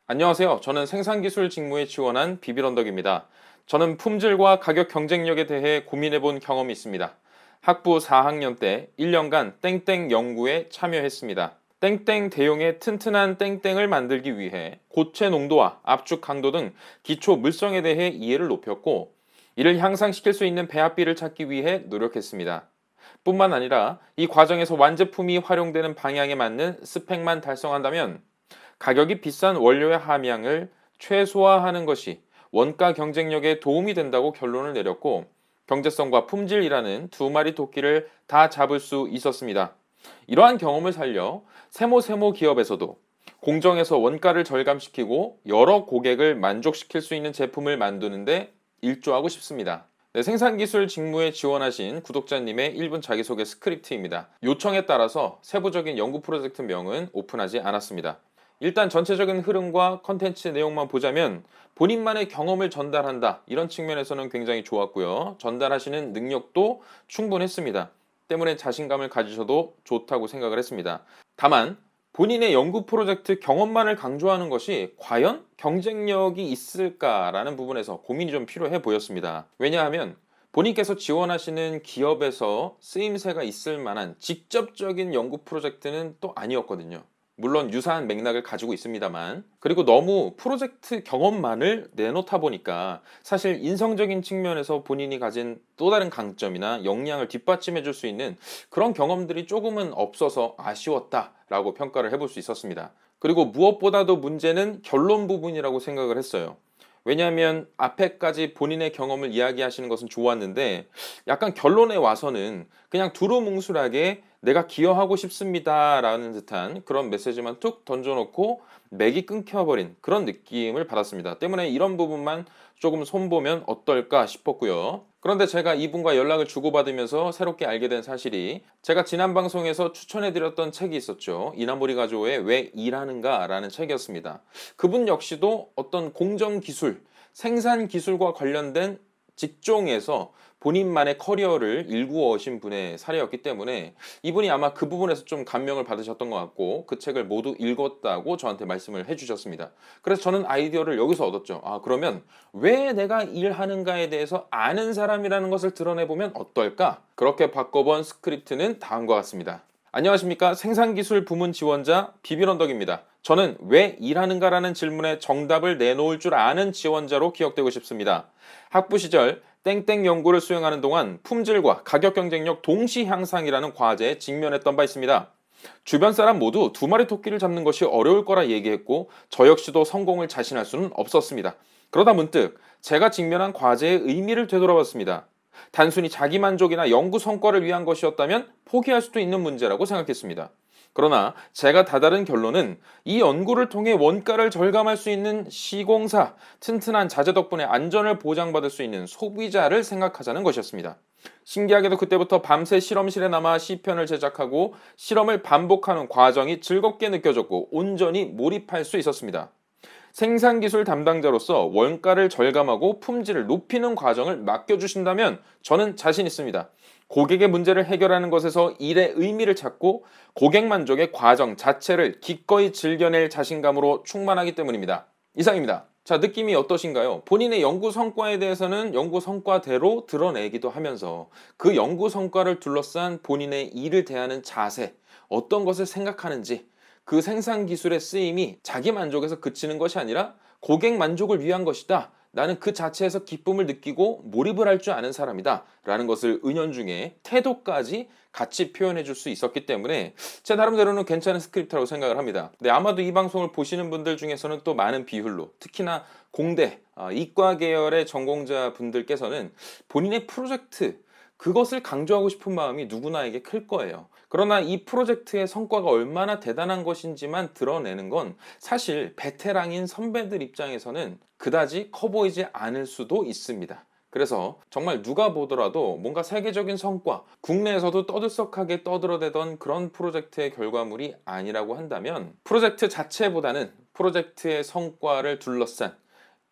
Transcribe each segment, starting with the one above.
안녕하세요. 저는 생산기술 직무에 지원한 비빌언덕입니다. 저는 품질과 가격 경쟁력에 대해 고민해 본 경험이 있습니다. 학부 4학년 때 1년간 땡땡 연구에 참여했습니다. 땡땡 대용의 튼튼한 땡땡을 만들기 위해 고체 농도와 압축 강도 등 기초 물성에 대해 이해를 높였고, 이를 향상시킬 수 있는 배합비를 찾기 위해 노력했습니다. 뿐만 아니라 이 과정에서 완제품이 활용되는 방향에 맞는 스펙만 달성한다면 가격이 비싼 원료의 함량을 최소화하는 것이 원가 경쟁력에 도움이 된다고 결론을 내렸고, 경제성과 품질이라는 두 마리 토끼를 다 잡을 수 있었습니다. 이러한 경험을 살려 세모세모 기업에서도 공정에서 원가를 절감시키고 여러 고객을 만족시킬 수 있는 제품을 만드는데 일조하고 싶습니다. 네, 생산기술 직무에 지원하신 구독자님의 1분 자기소개 스크립트입니다. 요청에 따라서 세부적인 연구 프로젝트명은 오픈하지 않았습니다. 일단 전체적인 흐름과 컨텐츠 내용만 보자면 본인만의 경험을 전달한다, 이런 측면에서는 굉장히 좋았고요. 전달하시는 능력도 충분했습니다. 때문에 자신감을 가지셔도 좋다고 생각을 했습니다. 다만 본인의 연구 프로젝트 경험만을 강조하는 것이 과연 경쟁력이 있을까라는 부분에서 고민이 좀 필요해 보였습니다. 왜냐하면 본인께서 지원하시는 기업에서 쓰임새가 있을 만한 직접적인 연구 프로젝트는 또 아니었거든요. 물론 유사한 맥락을 가지고 있습니다만, 그리고 너무 프로젝트 경험만을 내놓다 보니까 사실 인성적인 측면에서 본인이 가진 또 다른 강점이나 역량을 뒷받침해 줄 수 있는 그런 경험들이 조금은 없어서 아쉬웠다라고 평가를 해볼 수 있었습니다. 그리고 무엇보다도 문제는 결론 부분이라고 생각을 했어요. 왜냐하면 앞에까지 본인의 경험을 이야기하시는 것은 좋았는데, 약간 결론에 와서는 그냥 두루뭉술하게 내가 기여하고 싶습니다라는 듯한 그런 메시지만 툭 던져놓고 맥이 끊겨버린 그런 느낌을 받았습니다. 때문에 이런 부분만 조금 손보면 어떨까 싶었고요. 그런데 제가 이분과 연락을 주고받으면서 새롭게 알게 된 사실이, 제가 지난 방송에서 추천해드렸던 책이 있었죠. 이나모리 가조의 왜 일하는가 라는 책이었습니다. 그분 역시도 어떤 공정기술, 생산기술과 관련된 직종에서 본인만의 커리어를 일구어신 분의 사례였기 때문에 이분이 아마 그 부분에서 좀 감명을 받으셨던 것 같고, 그 책을 모두 읽었다고 저한테 말씀을 해주셨습니다. 그래서 저는 아이디어를 여기서 얻었죠. 그러면 왜 내가 일하는가에 대해서 아는 사람이라는 것을 드러내보면 어떨까? 그렇게 바꿔본 스크립트는 다음과 같습니다. 안녕하십니까, 생산기술 부문 지원자 비빌언덕입니다. 저는 왜 일하는가라는 질문에 정답을 내놓을 줄 아는 지원자로 기억되고 싶습니다. 학부 시절 땡땡 연구를 수행하는 동안 품질과 가격 경쟁력 동시 향상이라는 과제에 직면했던 바 있습니다. 주변 사람 모두 두 마리 토끼를 잡는 것이 어려울 거라 얘기했고, 저 역시도 성공을 자신할 수는 없었습니다. 그러다 문득 제가 직면한 과제의 의미를 되돌아봤습니다. 단순히 자기만족이나 연구 성과를 위한 것이었다면 포기할 수도 있는 문제라고 생각했습니다. 그러나 제가 다다른 결론은 이 연구를 통해 원가를 절감할 수 있는 시공사, 튼튼한 자재 덕분에 안전을 보장받을 수 있는 소비자를 생각하자는 것이었습니다. 신기하게도 그때부터 밤새 실험실에 남아 시편을 제작하고 실험을 반복하는 과정이 즐겁게 느껴졌고 온전히 몰입할 수 있었습니다. 생산기술 담당자로서 원가를 절감하고 품질을 높이는 과정을 맡겨주신다면 저는 자신 있습니다. 고객의 문제를 해결하는 것에서 일의 의미를 찾고 고객 만족의 과정 자체를 기꺼이 즐겨낼 자신감으로 충만하기 때문입니다. 이상입니다. 자, 느낌이 어떠신가요? 본인의 연구 성과에 대해서는 연구 성과대로 드러내기도 하면서 그 연구 성과를 둘러싼 본인의 일을 대하는 자세, 어떤 것을 생각하는지, 그 생산 기술의 쓰임이 자기 만족에서 그치는 것이 아니라 고객 만족을 위한 것이다, 나는 그 자체에서 기쁨을 느끼고 몰입을 할 줄 아는 사람이다 라는 것을 은연중에 태도까지 같이 표현해 줄 수 있었기 때문에 제 나름대로는 괜찮은 스크립트라고 생각을 합니다. 근데 아마도 이 방송을 보시는 분들 중에서는 또 많은 비율로, 특히나 공대, 이과 계열의 전공자 분들께서는 본인의 프로젝트, 그것을 강조하고 싶은 마음이 누구나에게 클 거예요. 그러나 이 프로젝트의 성과가 얼마나 대단한 것인지만 드러내는 건 사실 베테랑인 선배들 입장에서는 그다지 커 보이지 않을 수도 있습니다. 그래서 정말 누가 보더라도 뭔가 세계적인 성과, 국내에서도 떠들썩하게 떠들어대던 그런 프로젝트의 결과물이 아니라고 한다면, 프로젝트 자체보다는 프로젝트의 성과를 둘러싼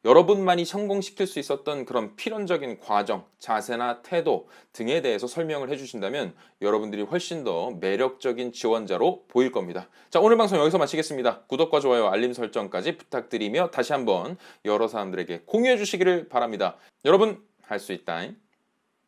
여러분만이 성공시킬 수 있었던 그런 필연적인 과정, 자세나 태도 등에 대해서 설명을 해주신다면 여러분들이 훨씬 더 매력적인 지원자로 보일 겁니다. 자, 오늘 방송 여기서 마치겠습니다. 구독과 좋아요, 알림 설정까지 부탁드리며 다시 한번 여러 사람들에게 공유해 주시기를 바랍니다. 여러분, 할 수 있다잉.